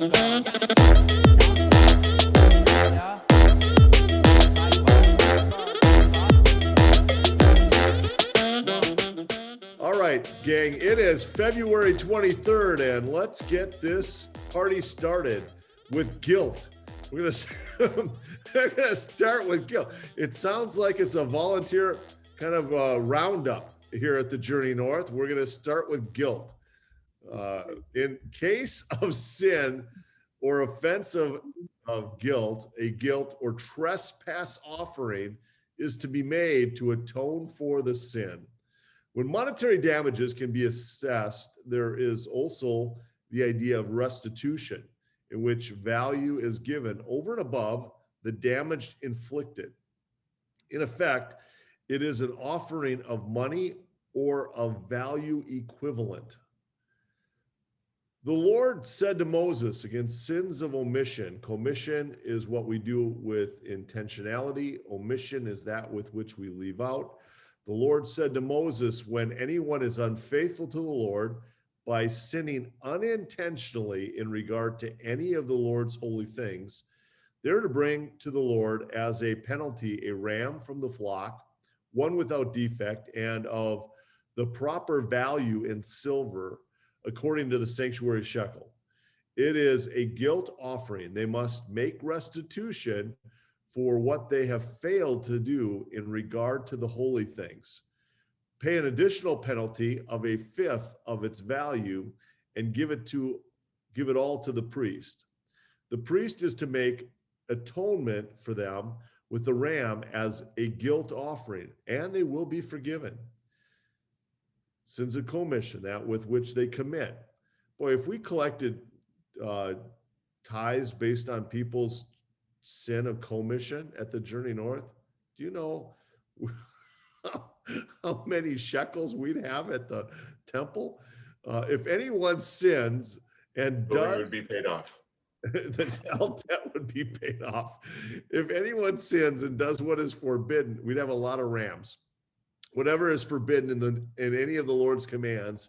All right, gang, it is February 23rd, and let's get this party started with guilt. We're gonna start with guilt. It sounds like it's a volunteer kind of roundup here at the Journey North. We're gonna start with guilt. In case of sin or offense of guilt, a guilt or trespass offering is to be made to atone for the sin. When monetary damages can be assessed, there is also the idea of restitution, in which value is given over and above the damage inflicted. In effect, it is an offering of money or of value equivalent. The Lord said to Moses, against sins of omission, commission is what we do with intentionality, omission is that with which we leave out. The Lord said to Moses, when anyone is unfaithful to the Lord by sinning unintentionally in regard to any of the Lord's holy things, they're to bring to the Lord as a penalty a ram from the flock, one without defect, and of the proper value in silver, according to the sanctuary shekel. It is a guilt offering. They must make restitution for what they have failed to do in regard to the holy things. Pay an additional penalty of a fifth of its value and give it all to the priest. The priest is to make atonement for them with the ram as a guilt offering, and they will be forgiven. Sins of commission, that with which they commit. Boy, if we collected tithes based on people's sin of commission at the Journey North, do you know how many shekels we'd have at the temple? If anyone sins and does, would be paid off. The debt would be paid off. If anyone sins and does what is forbidden, we'd have a lot of rams. Whatever is forbidden in any of the Lord's commands,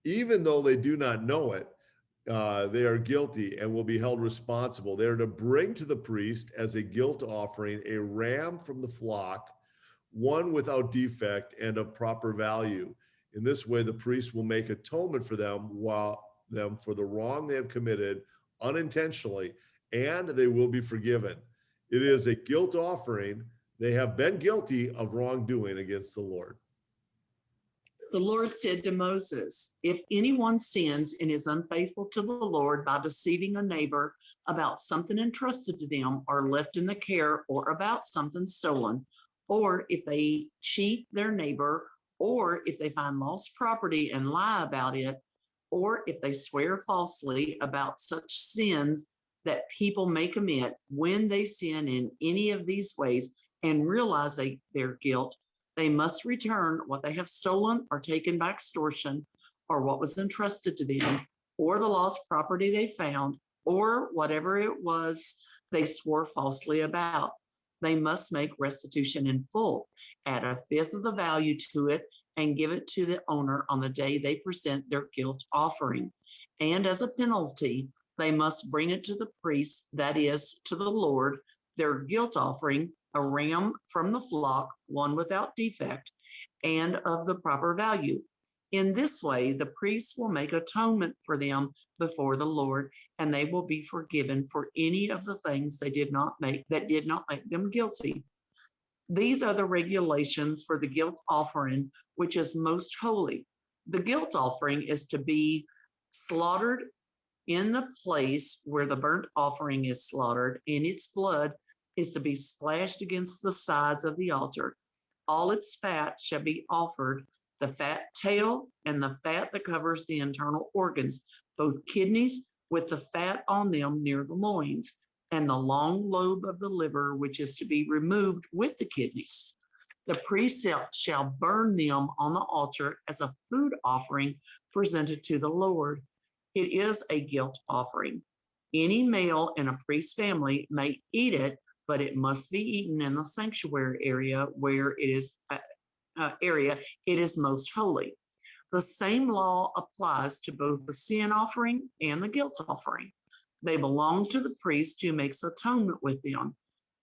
even though they do not know it, they are guilty and will be held responsible. They are to bring to the priest as a guilt offering a ram from the flock, one without defect and of proper value. In this way, the priest will make atonement for them for the wrong they have committed unintentionally, and they will be forgiven. It is a guilt offering. They have been guilty of wrongdoing against the Lord. The Lord said to Moses, if anyone sins and is unfaithful to the Lord by deceiving a neighbor about something entrusted to them or left in the care, or about something stolen, or if they cheat their neighbor, or if they find lost property and lie about it, or if they swear falsely about such sins that people may commit, when they sin in any of these ways and realize their guilt, they must return what they have stolen or taken by extortion, or what was entrusted to them, or the lost property they found, or whatever it was they swore falsely about. They must make restitution in full, add a fifth of the value to it, and give it to the owner on the day they present their guilt offering. And as a penalty, they must bring it to the priest, that is, to the Lord, their guilt offering, a ram from the flock, one without defect, and of the proper value. In this way, the priests will make atonement for them before the Lord, and they will be forgiven for any of the things that did not make them guilty. These are the regulations for the guilt offering, which is most holy. The guilt offering is to be slaughtered in the place where the burnt offering is slaughtered, and its blood is to be splashed against the sides of the altar. All its fat shall be offered, the fat tail and the fat that covers the internal organs, both kidneys with the fat on them near the loins, and the long lobe of the liver, which is to be removed with the kidneys. The priest shall burn them on the altar as a food offering presented to the Lord. It is a guilt offering. Any male in a priest's family may eat it, but it must be eaten in the sanctuary area where it is most holy. The same law applies to both the sin offering and the guilt offering. They belong to the priest who makes atonement with them.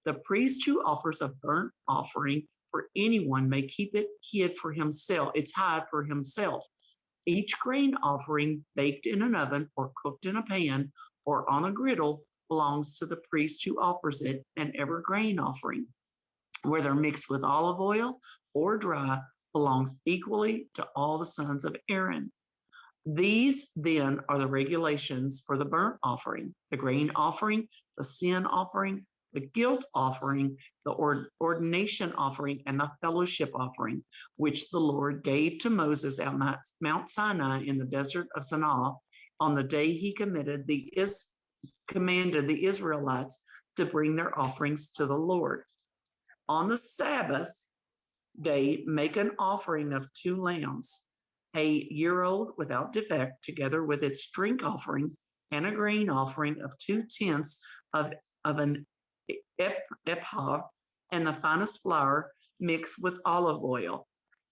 The priest who offers a burnt offering for anyone may keep it hid for himself, its hide for himself. Each grain offering baked in an oven or cooked in a pan or on a griddle belongs to the priest who offers it, and every grain offering, whether mixed with olive oil or dry, belongs equally to all the sons of Aaron. These then are the regulations for the burnt offering, the grain offering, the sin offering, the guilt offering, the ordination offering, and the fellowship offering, which the Lord gave to Moses at Mount Sinai in the desert of Sinai on the day he commanded the Israelites to bring their offerings to the Lord. On the Sabbath day, make an offering of 2 lambs, a year-old without defect, together with its drink offering, and a grain offering of 2/10 of an ephah, and the finest flour mixed with olive oil.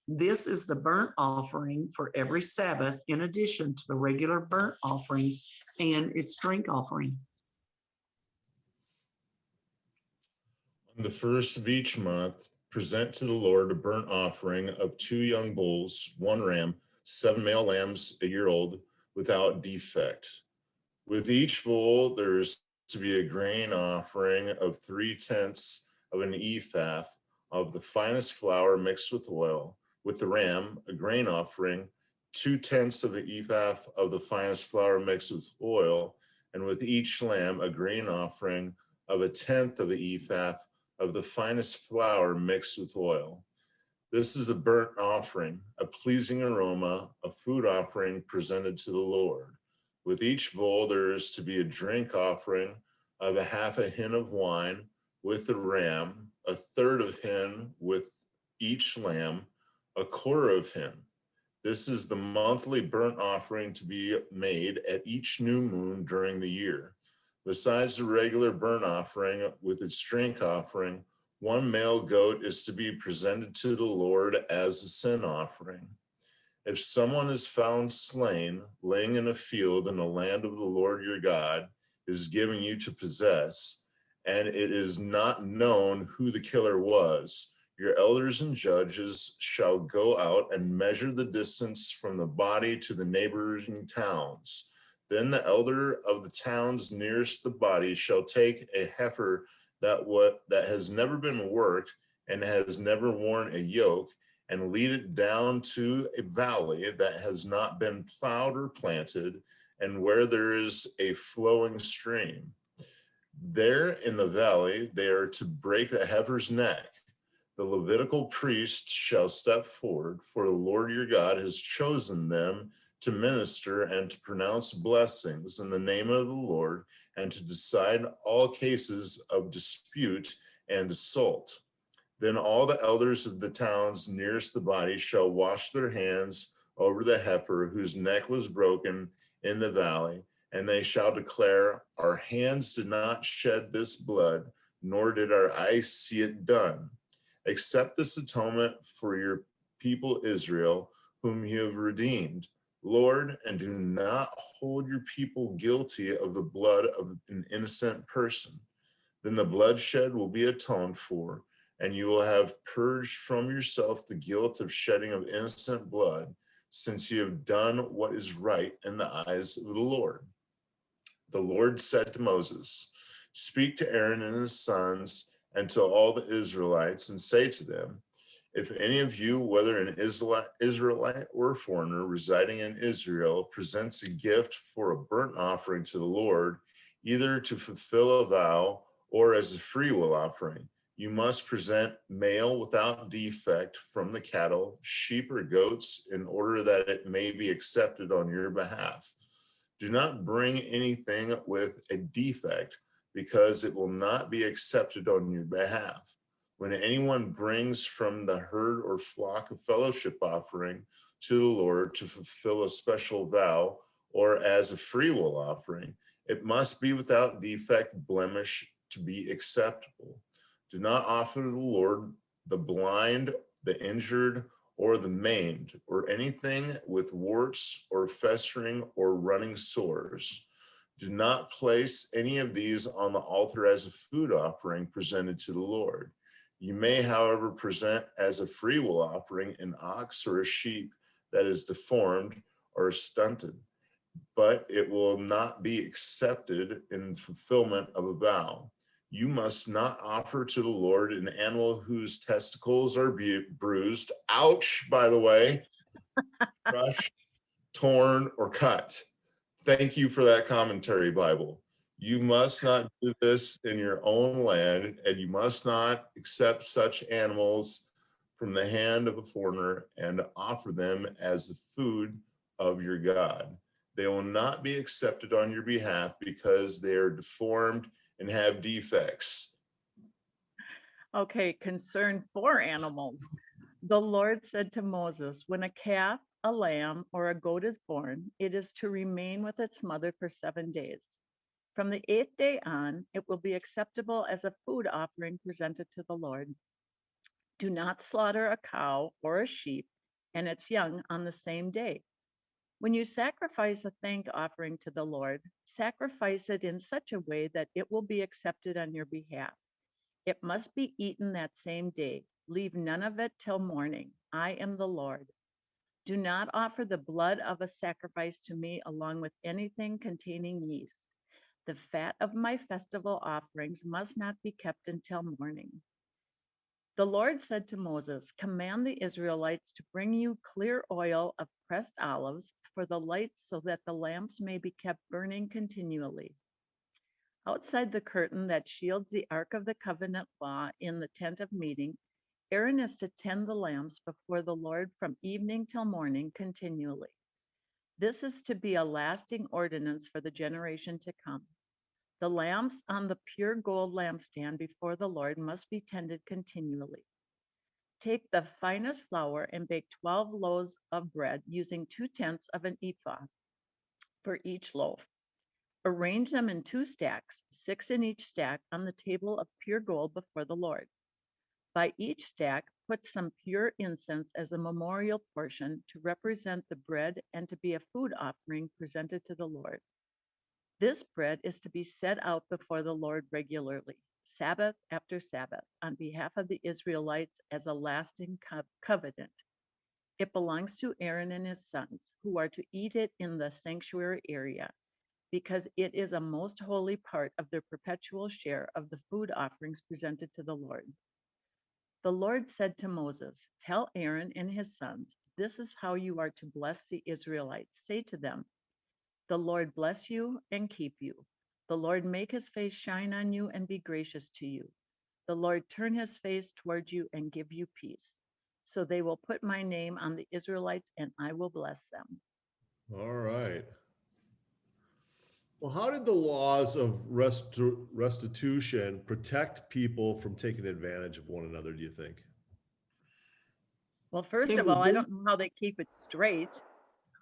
This is the burnt offering for every Sabbath, in addition to the regular burnt offerings and its drink offering. On the first of each month, present to the Lord a burnt offering of 2 young bulls, 1 ram, 7 male lambs a year old, without defect. With each bull, there is to be a grain offering of 3/10 of an ephah of the finest flour mixed with oil. With the ram, a grain offering, 2/10 of an ephah of the finest flour mixed with oil. And with each lamb, a grain offering of 1/10 of an ephah of the finest flour mixed with oil. This is a burnt offering, a pleasing aroma, a food offering presented to the Lord. With each bull, there is to be a drink offering of 1/2 a hin of wine with the ram, 1/3 of hin with each lamb, 1/4 of hin. This is the monthly burnt offering to be made at each new moon during the year. Besides the regular burnt offering with its drink offering, 1 male goat is to be presented to the Lord as a sin offering. If someone is found slain, laying in a field in the land of the Lord your God is giving you to possess, and it is not known who the killer was, your elders and judges shall go out and measure the distance from the body to the neighboring towns. Then the elder of the towns nearest the body shall take a heifer that has never been worked and has never worn a yoke, and lead it down to a valley that has not been plowed or planted, and where there is a flowing stream. There in the valley, they are to break the heifer's neck. The Levitical priest shall step forward, for the Lord your God has chosen them to minister and to pronounce blessings in the name of the Lord, and to decide all cases of dispute and assault. Then all the elders of the towns nearest the body shall wash their hands over the heifer whose neck was broken in the valley, and they shall declare, our hands did not shed this blood, nor did our eyes see it done. Accept this atonement for your people Israel, whom you have redeemed, Lord, and do not hold your people guilty of the blood of an innocent person. Then the bloodshed will be atoned for, and you will have purged from yourself the guilt of shedding of innocent blood, since you have done what is right in the eyes of the Lord. The Lord said to Moses, speak to Aaron and his sons and to all the Israelites, and say to them, if any of you, whether an Israelite or a foreigner residing in Israel, presents a gift for a burnt offering to the Lord, either to fulfill a vow or as a freewill offering, you must present male without defect from the cattle, sheep, or goats, in order that it may be accepted on your behalf. Do not bring anything with a defect, because it will not be accepted on your behalf. When anyone brings from the herd or flock a fellowship offering to the Lord to fulfill a special vow, or as a freewill offering, it must be without defect, blemish, to be acceptable. Do not offer to the Lord the blind, the injured, or the maimed, or anything with warts or festering or running sores. Do not place any of these on the altar as a food offering presented to the Lord. You may, however, present as a freewill offering an ox or a sheep that is deformed or stunted, but it will not be accepted in fulfillment of a vow. You must not offer to the Lord an animal whose testicles are bruised, ouch, by the way, crushed, torn, or cut. Thank you for that commentary, Bible. You must not do this in your own land, and you must not accept such animals from the hand of a foreigner and offer them as the food of your God. They will not be accepted on your behalf because they are deformed and have defects. Okay, concern for animals. The Lord said to Moses, when a calf, a lamb, or a goat is born, it is to remain with its mother for 7 days. From the 8th day on, it will be acceptable as a food offering presented to the Lord. Do not slaughter a cow or a sheep and its young on the same day. When you sacrifice a thank offering to the Lord, sacrifice it in such a way that it will be accepted on your behalf. It must be eaten that same day. Leave none of it till morning. I am the Lord. Do not offer the blood of a sacrifice to me along with anything containing yeast. The fat of my festival offerings must not be kept until morning. The Lord said to Moses, command the Israelites to bring you clear oil of pressed olives for the lights so that the lamps may be kept burning continually. Outside the curtain that shields the Ark of the Covenant law in the tent of meeting, Aaron is to tend the lamps before the Lord from evening till morning continually. This is to be a lasting ordinance for the generation to come. The lamps on the pure gold lampstand before the Lord must be tended continually. Take the finest flour and bake 12 loaves of bread using 2/10 of an ephah for each loaf. Arrange them in 2 stacks, 6 in each stack, on the table of pure gold before the Lord. By each stack, put some pure incense as a memorial portion to represent the bread and to be a food offering presented to the Lord. This bread is to be set out before the Lord regularly, Sabbath after Sabbath, on behalf of the Israelites as a lasting covenant. It belongs to Aaron and his sons, who are to eat it in the sanctuary area, because it is a most holy part of their perpetual share of the food offerings presented to the Lord. The Lord said to Moses, tell Aaron and his sons, this is how you are to bless the Israelites. Say to them, the Lord bless you and keep you. The Lord make his face shine on you and be gracious to you. The Lord turn his face toward you and give you peace. So they will put my name on the Israelites and I will bless them. All right. Well, how did the laws of restitution protect people from taking advantage of one another, do you think? Well, first They of were all, I very don't know how they keep it straight,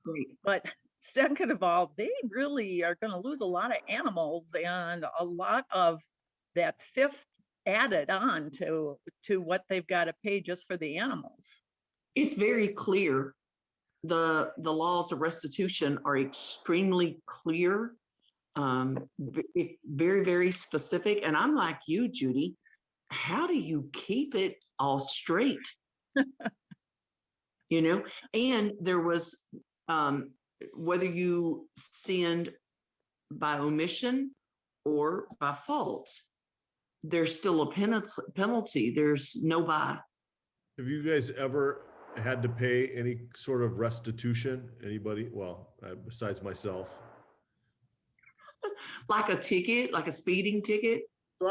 great. but second of all, they really are going to lose a lot of animals and a lot of that fifth added on to what they've got to pay just for the animals. It's very clear. The laws of restitution are extremely clear, very, very specific. And I'm like you, Judy. How do you keep it all straight? You know, and there was whether you sinned by omission or by fault, there's still a penalty. There's no by. Have you guys ever had to pay any sort of restitution? Anybody? Well, besides myself. Like a ticket, like a speeding ticket. So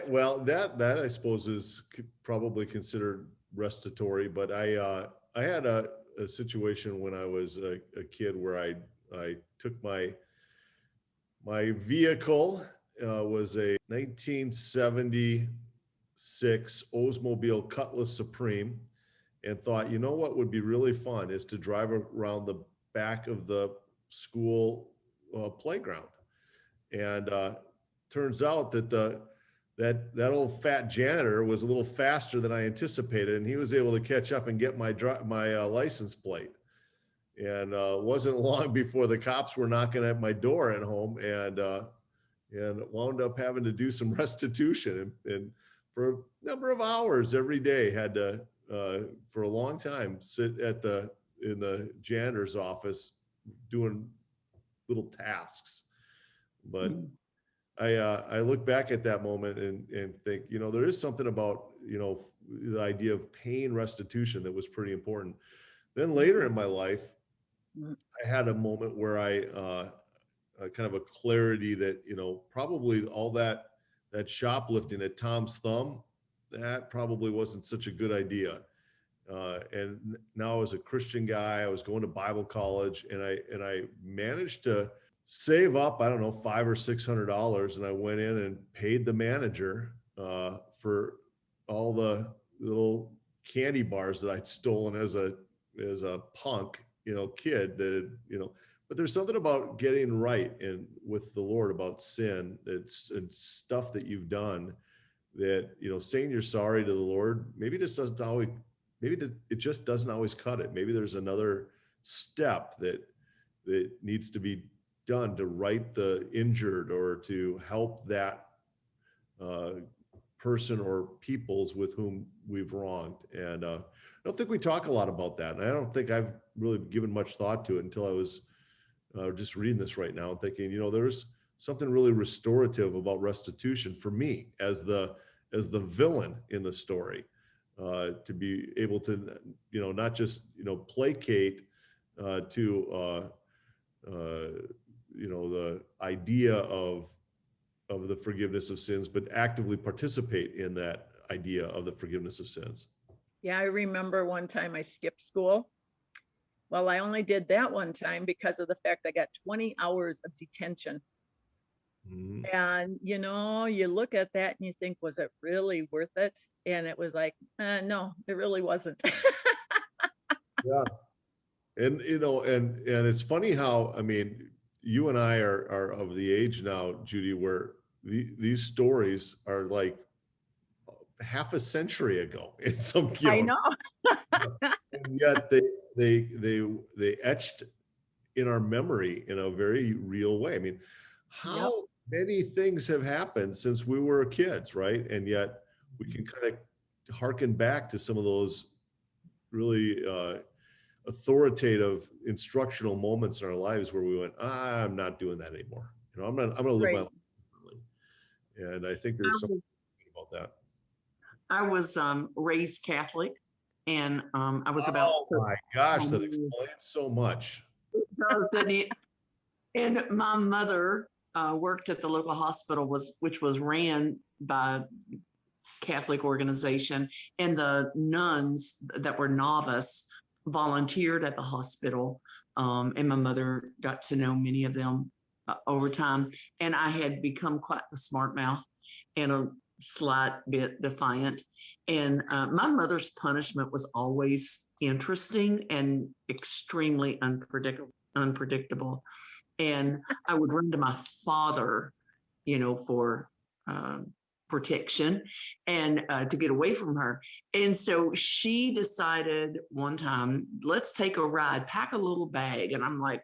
well, that I suppose is probably considered restitutory, but I had a situation when I was a kid where I took my vehicle, was a 1976 Oldsmobile Cutlass Supreme, and thought, you know what would be really fun is to drive around the back of the school playground. And turns out that that old fat janitor was a little faster than I anticipated, and he was able to catch up and get my license plate. and wasn't long before the cops were knocking at my door at home, and wound up having to do some restitution, and for a number of hours every day had to for a long time sit in the janitor's office doing little tasks. But I look back at that moment and think, there is something about, the idea of paying restitution that was pretty important. Then later in my life, I had a moment where I kind of a clarity that, probably all that shoplifting at Tom's Thumb, that probably wasn't such a good idea. And now as a Christian guy, I was going to Bible college, and I managed to save up, I don't know, $500 or $600, and I went in and paid the manager for all the little candy bars that I'd stolen as a punk, kid that, but there's something about getting right and with the Lord about sin, and stuff that you've done that, saying you're sorry to the Lord, maybe it just doesn't always cut it. Maybe there's another step that needs to be done to right the injured, or to help that person or peoples with whom we've wronged. And I don't think we talk a lot about that. And I don't think I've really given much thought to it until I was just reading this right now and thinking, there's something really restorative about restitution for me as the villain in the story, to be able to, not just, placate to, the idea of the forgiveness of sins, but actively participate in that idea of the forgiveness of sins. Yeah, I remember one time I skipped school. Well, I only did that one time because of the fact I got 20 hours of detention. Mhm. And, you look at that and you think, was it really worth it? And it was like, no, it really wasn't. Yeah. And, and it's funny how, you and I are of the age now, Judy, where these stories are like half a century ago in some, I know. and yet they etched in our memory in a very real way. How many things have happened since we were kids, right? And yet we can kind of harken back to some of those really authoritative instructional moments in our lives where we went, I'm not doing that anymore. I'm going to live my life differently. And I think there's something about that. I was raised Catholic, and I was about. Oh my gosh, that explains so much. Doesn't it? And my mother worked at the local hospital, which was ran by Catholic organization, and the nuns that were novice volunteered at the hospital, and my mother got to know many of them over time. And I had become quite the smart mouth and a slight bit defiant. And my mother's punishment was always interesting and extremely unpredictable. And I would run to my father, for protection and to get away from her. And so she decided one time, let's take a ride, pack a little bag. And I'm like,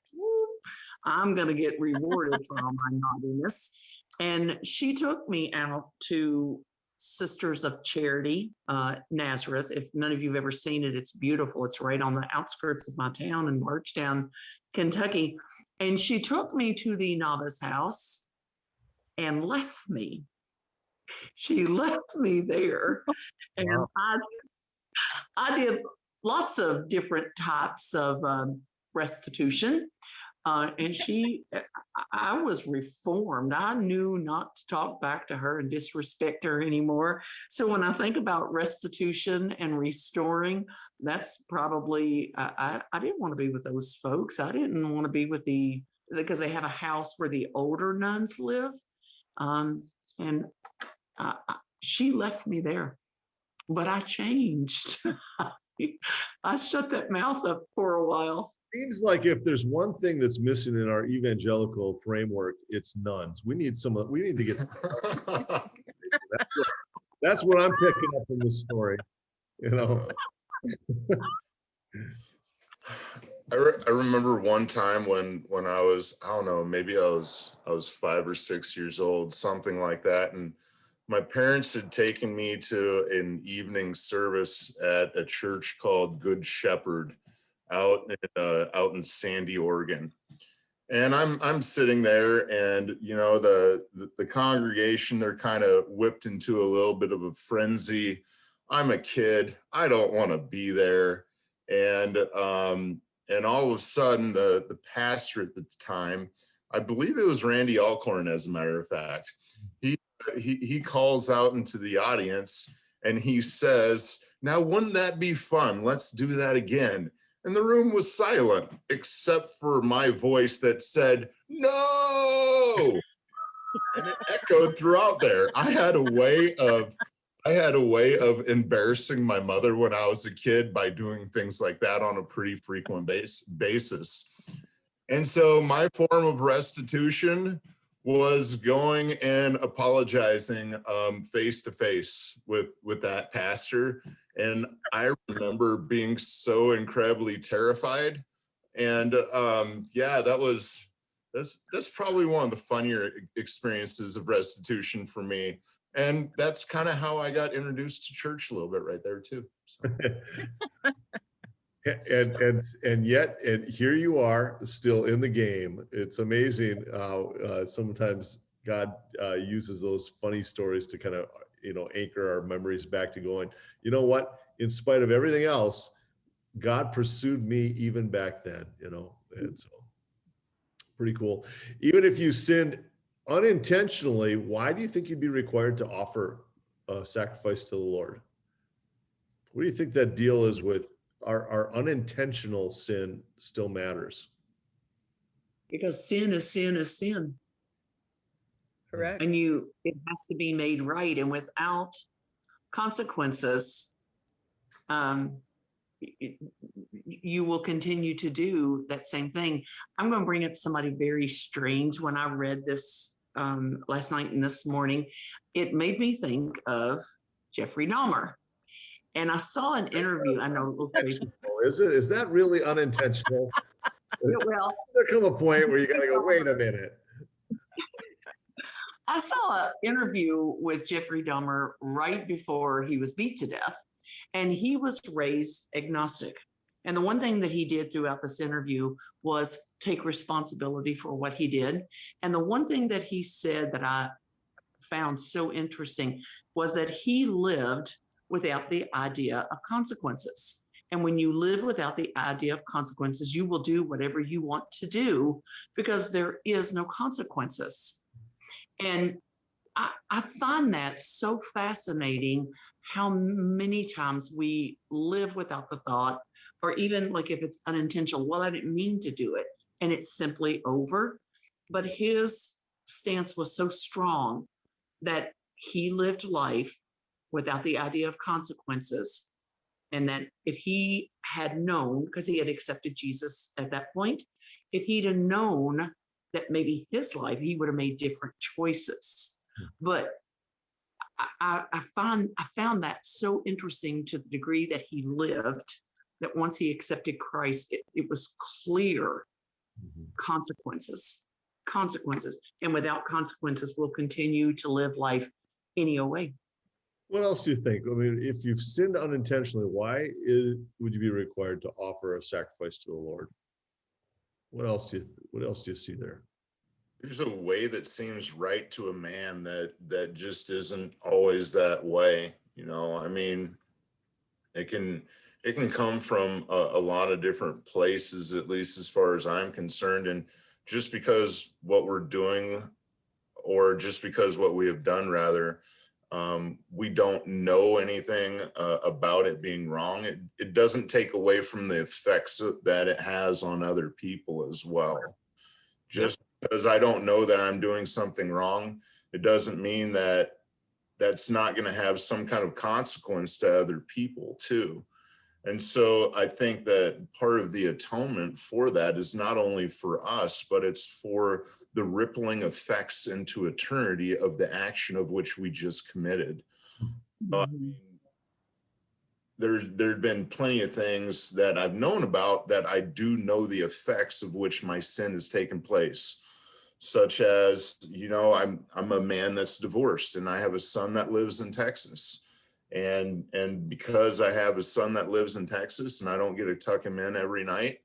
I'm going to get rewarded for all my naughtiness. And she took me out to Sisters of Charity, Nazareth. If none of you have ever seen it, it's beautiful. It's right on the outskirts of my town in Marchtown, Kentucky. And she took me to the novice house and left me. She left me there. And Wow. I did lots of different types of restitution. And I was reformed. I knew not to talk back to her and disrespect her anymore. So when I think about restitution and restoring, that's probably, I didn't want to be with those folks. I didn't want to be with because they have a house where the older nuns live. And she left me there, but I changed. I shut that mouth up for a while. Seems like if there's one thing that's missing in our evangelical framework, it's nuns. We need to get some. That's what I'm picking up in this story. I remember one time when I was, I don't know, maybe I was 5 or 6 years old, something like that, and my parents had taken me to an evening service at a church called Good Shepherd out in Sandy, Oregon. And I'm sitting there, and you know, the congregation, they're kind of whipped into a little bit of a frenzy. I'm a kid, I don't want to be there. And all of a sudden the pastor at the time, I believe it was Randy Alcorn, as a matter of fact, he calls out into the audience and he says, "Now, wouldn't that be fun? Let's do that again." And the room was silent, except for my voice that said, "No!" And it echoed throughout there. I had a way of embarrassing my mother when I was a kid by doing things like that on a pretty frequent basis. And so my form of restitution was going and apologizing face to face with that pastor. And I remember being so incredibly terrified. And yeah, that's probably one of the funnier experiences of restitution for me. And that's kind of how I got introduced to church a little bit right there too. So. And yet here you are still in the game. It's amazing how sometimes God uses those funny stories to kind of, you know, anchor our memories back to going, you know what, in spite of everything else, God pursued me even back then, you know. And so pretty cool. Even if you sinned unintentionally, why do you think you'd be required to offer a sacrifice to the Lord? What do you think that deal is with our unintentional sin still matters? Because sin is sin is sin. Correct. And it has to be made right. And without consequences, you will continue to do that same thing. I'm going to bring up somebody very strange. When I read this last night and this morning, it made me think of Jeffrey Dahmer. And I saw an interview. I know. Is that really unintentional? Well, there come a point where you got to go, wait a minute. I saw an interview with Jeffrey Dahmer right before he was beat to death, and he was raised agnostic. And the one thing that he did throughout this interview was take responsibility for what he did. And the one thing that he said that I found so interesting was that he lived without the idea of consequences. And when you live without the idea of consequences, you will do whatever you want to do because there is no consequences. And I find that so fascinating, how many times we live without the thought, or even like if it's unintentional, well, I didn't mean to do it, and it's simply over. But his stance was so strong that he lived life without the idea of consequences. And that if he had known, because he had accepted Jesus at that point, if he'd have known that maybe his life, he would have made different choices. But I found that so interesting to the degree that he lived, that once he accepted Christ, it was clear consequences. And without consequences, we'll continue to live life any way. What else do you think? I mean, if you've sinned unintentionally, why would you be required to offer a sacrifice to the Lord? What else do you see there? There's a way that seems right to a man that just isn't always that way. You know, I mean, it can come from a lot of different places, at least as far as I'm concerned. And just because what we're doing, or just because what we have done, rather, we don't know anything about it being wrong, it doesn't take away from the effects that it has on other people as well. Just because I don't know that I'm doing something wrong, it doesn't mean that that's not going to have some kind of consequence to other people too. And so I think that part of the atonement for that is not only for us, but it's for the rippling effects into eternity of the action of which we just committed. there'd been plenty of things that I've known about that I do know the effects of which my sin has taken place, such as, I'm a man that's divorced and I have a son that lives in Texas. And because I have a son that lives in Texas and I don't get to tuck him in every night,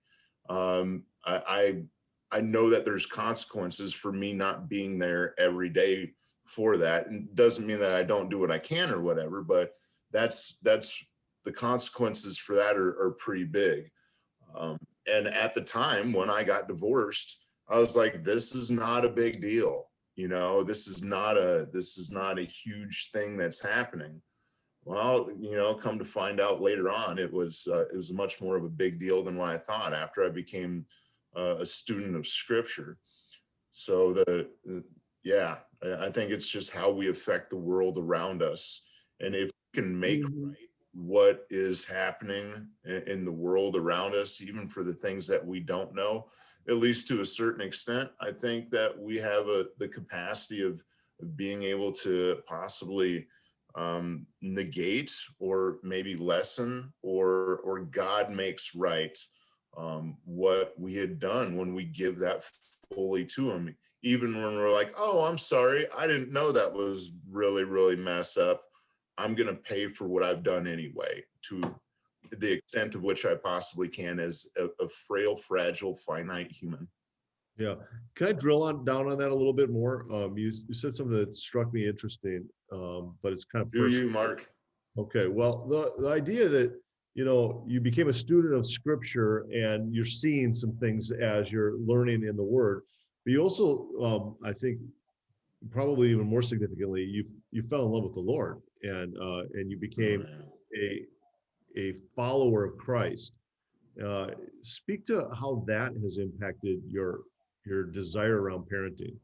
I know that there's consequences for me not being there every day for that. And it doesn't mean that I don't do what I can or whatever, but that's the consequences for that are pretty big. And at the time when I got divorced, I was like, this is not a big deal. This is not a huge thing that's happening. Well, come to find out later on, it was much more of a big deal than what I thought after I became a student of Scripture. So yeah, I think it's just how we affect the world around us, and if we can make right what is happening in the world around us, even for the things that we don't know, at least to a certain extent, I think that we have the capacity of being able to possibly negate or maybe lessen or God makes right what we had done when we give that fully to him, even when we're like, oh, I'm sorry, I didn't know that was really, really messed up. I'm going to pay for what I've done anyway, to the extent of which I possibly can as a frail, fragile, finite human. Yeah. Can I drill down on that a little bit more? You said something that struck me interesting, but it's kind of Do personal. you, Mark? Okay. Well, the idea that, you became a student of Scripture and you're seeing some things as you're learning in the Word, but you also, I think, probably even more significantly, you fell in love with the Lord, and you became a follower of Christ. Speak to how that has impacted your desire around parenting.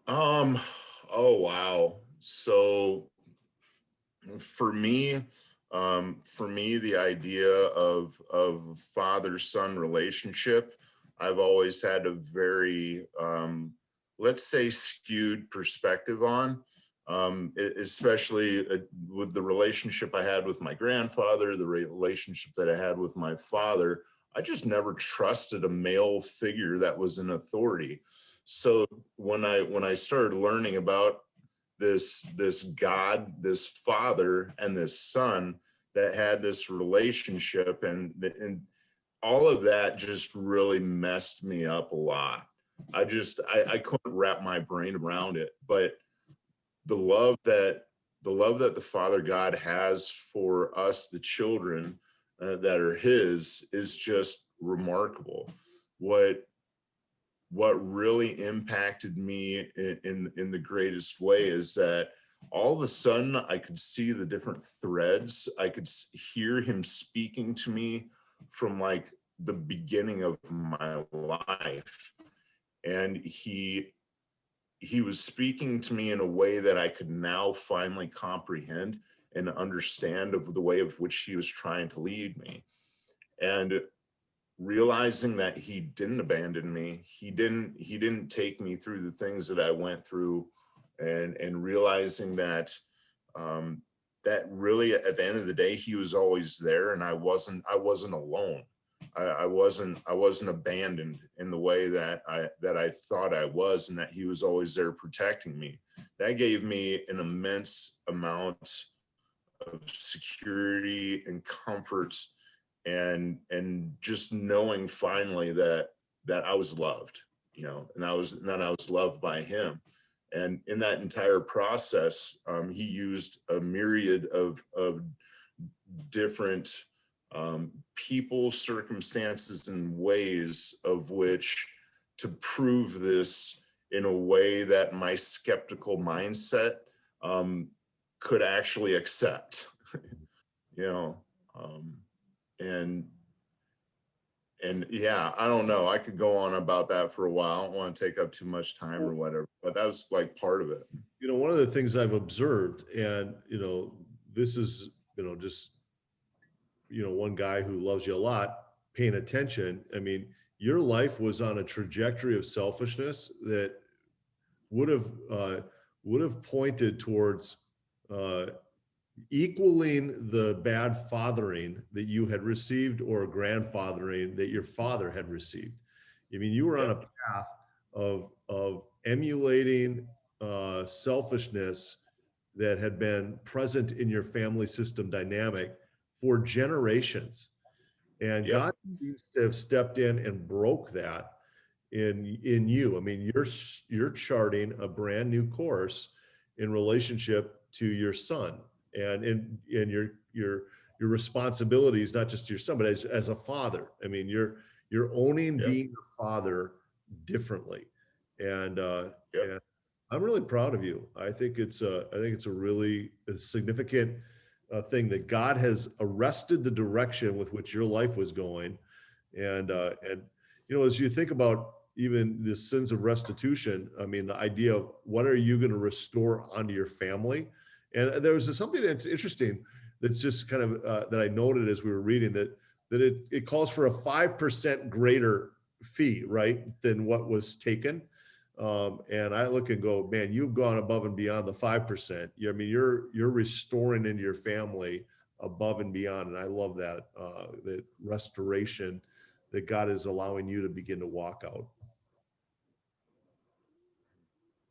Oh wow. So for me, the idea of father-son relationship, I've always had a very let's say skewed perspective on, especially with the relationship I had with my grandfather, the relationship that I had with my father. I just never trusted a male figure that was in authority. So when I started learning about this God, this father, and this son that had this relationship, and all of that just really messed me up a lot. I couldn't wrap my brain around it. But the love that the Father God has for us, the children that are His, is just remarkable. What really impacted me in the greatest way is that all of a sudden I could see the different threads. I could hear him speaking to me from like the beginning of my life. And he was speaking to me in a way that I could now finally comprehend and understand of the way of which he was trying to lead me. And realizing that he didn't abandon me, he didn't take me through the things that I went through, and realizing that that really at the end of the day he was always there, and I wasn't alone. I wasn't abandoned in the way that I thought I was, and that he was always there protecting me. That gave me an immense amount of security and comfort, and just knowing finally that I was loved, and that I was loved by him. And in that entire process, he used a myriad of different people, circumstances, and ways of which to prove this in a way that my skeptical mindset could actually accept. you know and yeah, I don't know, I could go on about that for a while. I don't want to take up too much time or whatever, but that was like part of it. One of the things I've observed, and this is just one guy who loves you a lot paying attention. I mean, your life was on a trajectory of selfishness that would have pointed towards equaling the bad fathering that you had received or grandfathering that your father had received. I mean, you were on a path of emulating selfishness that had been present in your family system dynamic for generations. And Yep. God seems to have stepped in and broke that in you. I mean, you're charting a brand new course in relationship to your son and in your responsibilities, not just to your son, but as a father. I mean, you're owning Yep. being a father differently. And Yep. and I'm really proud of you. I think it's a really significant thing that God has arrested the direction with which your life was going. And you know, as you think about even the sins of restitution, I mean, the idea of what are you going to restore onto your family? And there was something that's interesting that's just kind of that I noted as we were reading that it calls for a 5% greater fee, right, than what was taken. And I look and go, man, you've gone above and beyond the 5%. I mean, you're restoring into your family above and beyond, and I love that that restoration that God is allowing you to begin to walk out.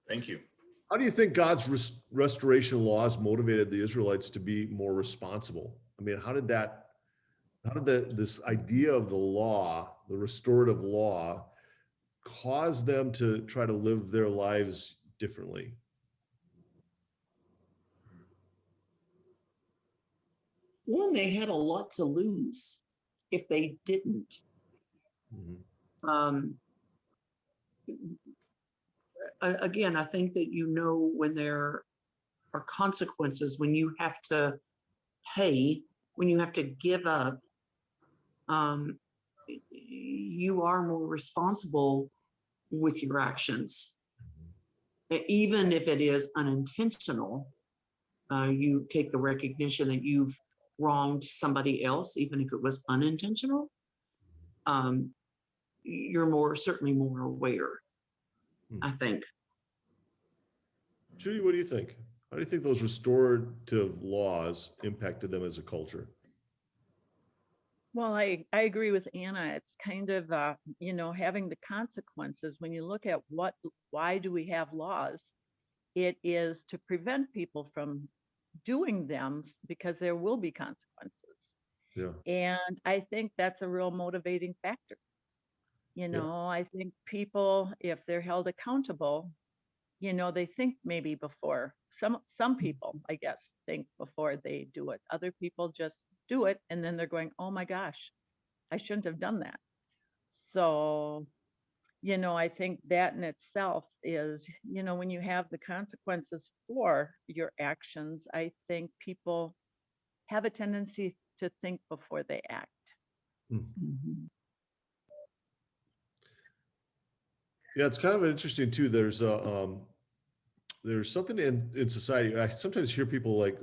Thank you. How do you think God's restoration laws motivated the Israelites to be more responsible? I mean, how did this idea of the law, the restorative law, cause them to try to live their lives differently? One, they had a lot to lose if they didn't. Mhm. Again, I think that when there are consequences, when you have to pay, when you have to give up, you are more responsible with your actions. Even if it is unintentional, you take the recognition that you've wronged somebody else, even if it was unintentional. You're certainly more aware, I think. Judy, what do you think? How do you think those restorative laws impacted them as a culture? Well, I agree with Anna. It's kind of, having the consequences. When you look at why do we have laws? It is to prevent people from doing them because there will be consequences. Yeah. And I think that's a real motivating factor. Yeah. I think people, if they're held accountable, they think maybe before. Some people, I guess, think before they do it. Other people just do it, and then they're going, "Oh my gosh, I shouldn't have done that." So, I think that in itself is, when you have the consequences for your actions, I think people have a tendency to think before they act. Mhm. Yeah, it's kind of interesting too. There's something in society. I sometimes hear people like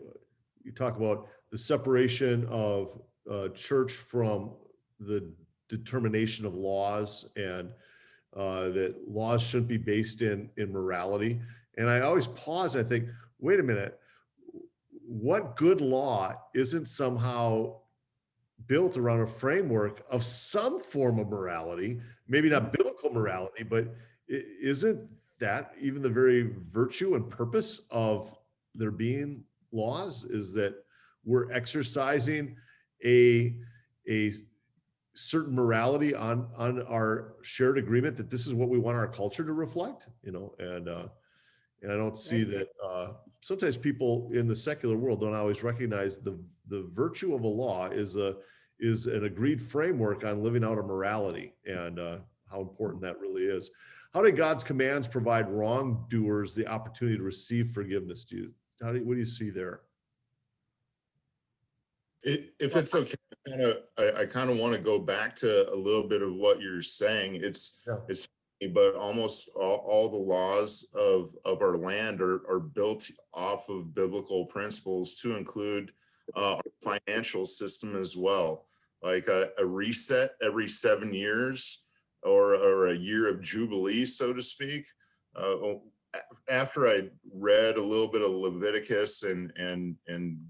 you talk about the separation of church from the determination of laws, and that laws shouldn't be based in morality. And I always pause. I think, wait a minute, what good law isn't somehow built around a framework of some form of morality, maybe not biblical morality, but isn't that even the very virtue and purpose of there being laws, is that we're exercising a certain morality on our shared agreement that this is what we want our culture to reflect, and I don't see Right. that sometimes people in the secular world don't always recognize the virtue of a law is an agreed framework on living out a morality, and how important that really is. How do God's commands provide wrongdoers the opportunity to receive forgiveness? What do you see there? If it's okay, I kind of want to go back to a little bit of what you're saying. It's funny, but almost all the laws of our land are built off of biblical principles, to include our financial system as well, like a reset every 7 years, or a year of jubilee, so to speak. after I read a little bit of Leviticus and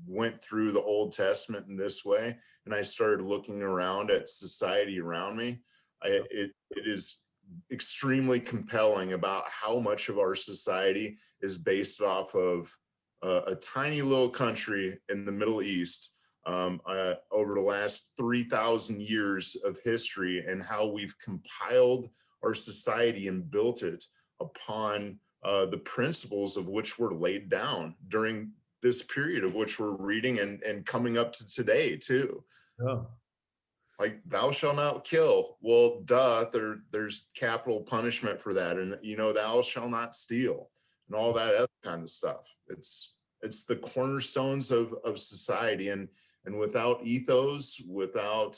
went through the Old Testament in this way, and I started looking around at society around me, it is extremely compelling about how much of our society is based off of a tiny little country in the Middle East over the last 3,000 years of history, and how we've compiled our society and built it upon the principles of which were laid down during this period of which we're reading and coming up to today too. Yeah. Like, thou shalt not kill. Well, duh, there's capital punishment for that. And, thou shalt not steal and all that other kind of stuff. It's the cornerstones of society. And without ethos, without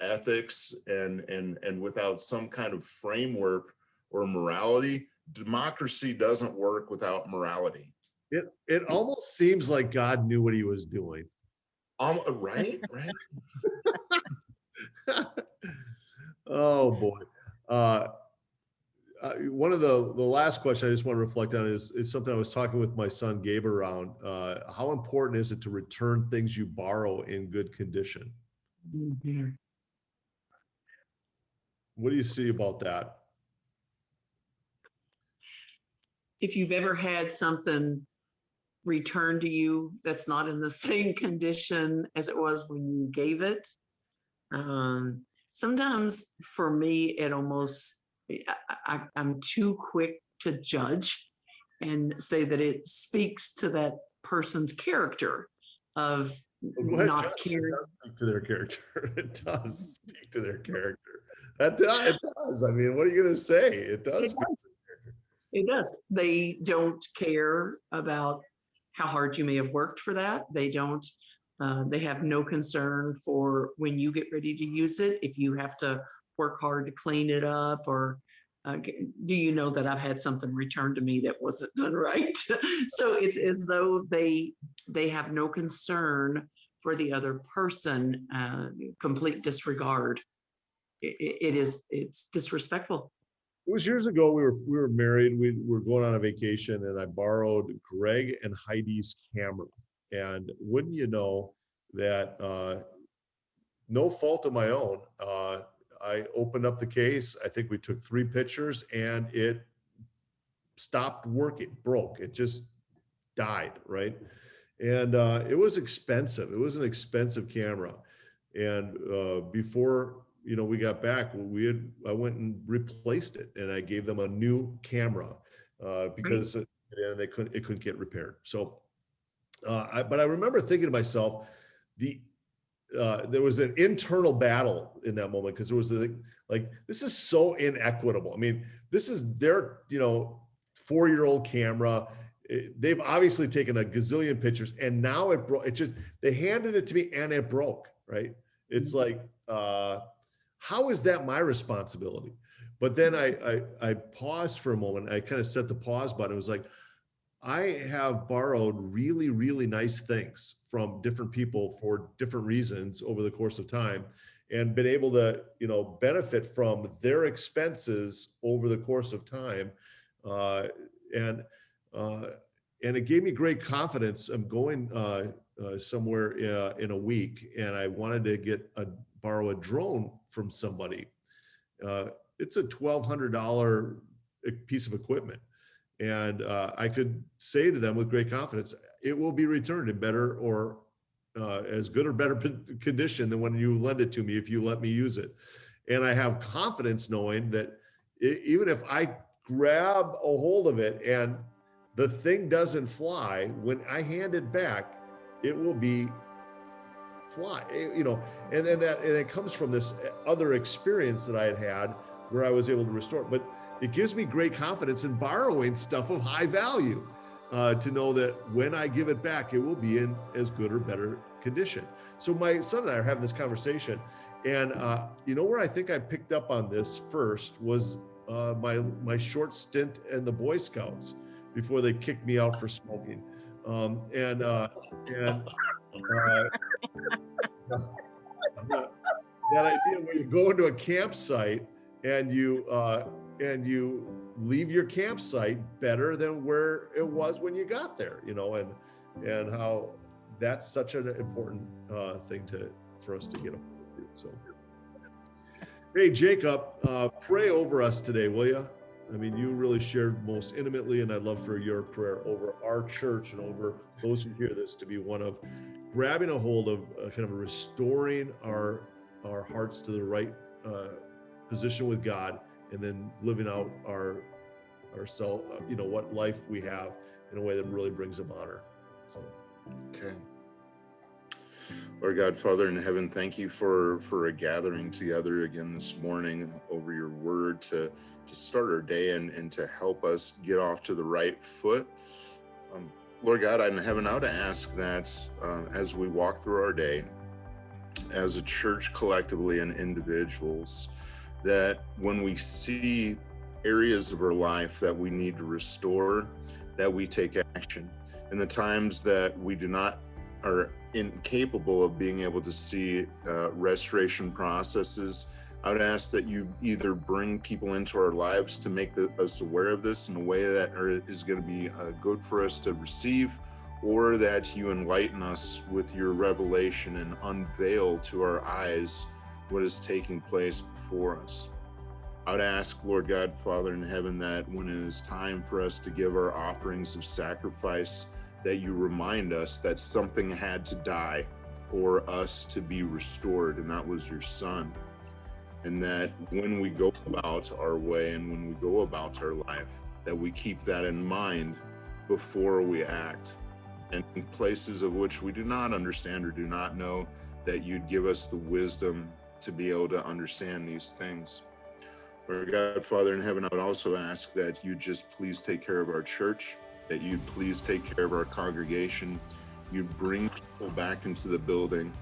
ethics, and without some kind of framework or morality, democracy doesn't work without morality. It almost seems like God knew what he was doing. Right. Oh boy. One of the last questions I just want to reflect on is something I was talking with my son Gabe around. How important is it to return things you borrow in good condition? Mhm. What do you see about that? If you've ever had something returned to you that's not in the same condition as it was when you gave it, sometimes for me, it almost, I'm too quick to judge and say that it speaks to that person's character of Go ahead, not Jeff. caring. It does speak to their character. It does speak to their character. It does. I mean, what are you going to say? It does. It does. They don't care about how hard you may have worked for that. They don't. They have no concern for when you get ready to use it, if you have to work hard to clean it up, or do you know that I've had something returned to me that wasn't done right? So it's as though they have no concern for the other person, complete disregard. It's disrespectful. It was years ago. We were married. We were going on a vacation, and I borrowed Greg and Heidi's camera. And wouldn't you know that, no fault of my own, I opened up the case. I think we took 3 pictures, and it stopped working, broke. It just died, right? And it was expensive. It was an expensive camera. And before we got back, I went and replaced it, and I gave them a new camera because it couldn't get repaired. So, but I remember thinking to myself, there was an internal battle in that moment, because there was like, this is so inequitable. I mean, this is their 4-year-old camera. They've obviously taken a gazillion pictures, and now it broke. They handed it to me and it broke, right? It's like, how is that my responsibility? But then I paused for a moment. I kind of set the pause button. It was like, I have borrowed really, really nice things from different people for different reasons over the course of time, and been able to, benefit from their expenses over the course of time. And it gave me great confidence. I'm going somewhere in a week, and I wanted to borrow a drone from somebody. It's a $1,200 piece of equipment. And I could say to them with great confidence, it will be returned in better or as good or better condition than when you lend it to me, if you let me use it. And I have confidence knowing that even if I grab a hold of it and the thing doesn't fly, when I hand it back, it will be fly, and it comes from this other experience that I had where I was able to restore it. But it gives me great confidence in borrowing stuff of high value, to know that when I give it back, it will be in as good or better condition. So my son and I are having this conversation, and where I think I picked up on this first was my short stint in the Boy Scouts before they kicked me out for smoking. That idea where you go into a campsite and you leave your campsite better than where it was when you got there, and how that's such an important thing for us to get up to. So, hey, Jacob, pray over us today, will you? I mean, you really shared most intimately, and I'd love for your prayer over our church and over those who hear this to be one of grabbing a hold of kind of restoring our hearts to the right position with God, and then living out our self, what life we have in a way that really brings him honor. So. Okay. Lord God, Father in heaven, thank you for a gathering together again this morning over your word to start our day and to help us get off to the right foot. Lord God, in heaven, I would ask that as we walk through our day, as a church collectively and individuals, that when we see areas of our life that we need to restore, that we take action. In the times that we are incapable of being able to see restoration processes, I would ask that you either bring people into our lives to make us aware of this in a way that is going to be good for us to receive, or that you enlighten us with your revelation and unveil to our eyes what is taking place before us. I would ask, Lord God, Father in heaven, that when it is time for us to give our offerings of sacrifice, that you remind us that something had to die for us to be restored, and that was your Son. And that when we go about our way and when we go about our life, that we keep that in mind before we act. And in places of which we do not understand or do not know, that you'd give us the wisdom to be able to understand these things. Lord God, Father in heaven, I would also ask that you just please take care of our church, that you'd please take care of our congregation, you'd bring people back into the building,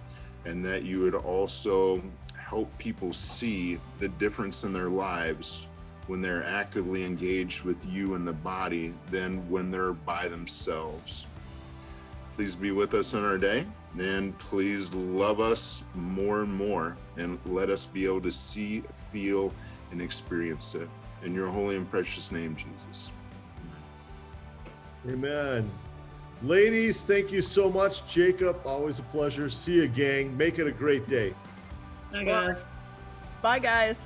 and that you would also help people see the difference in their lives when they're actively engaged with you in the body than when they're by themselves. Please be with us in our day, and please love us more and more, and let us be able to see, feel, and experience it. In your holy and precious name, Jesus. Amen. Ladies, thank you so much. Jacob, always a pleasure. See you, gang. Make it a great day. Bye, guys. Bye, guys.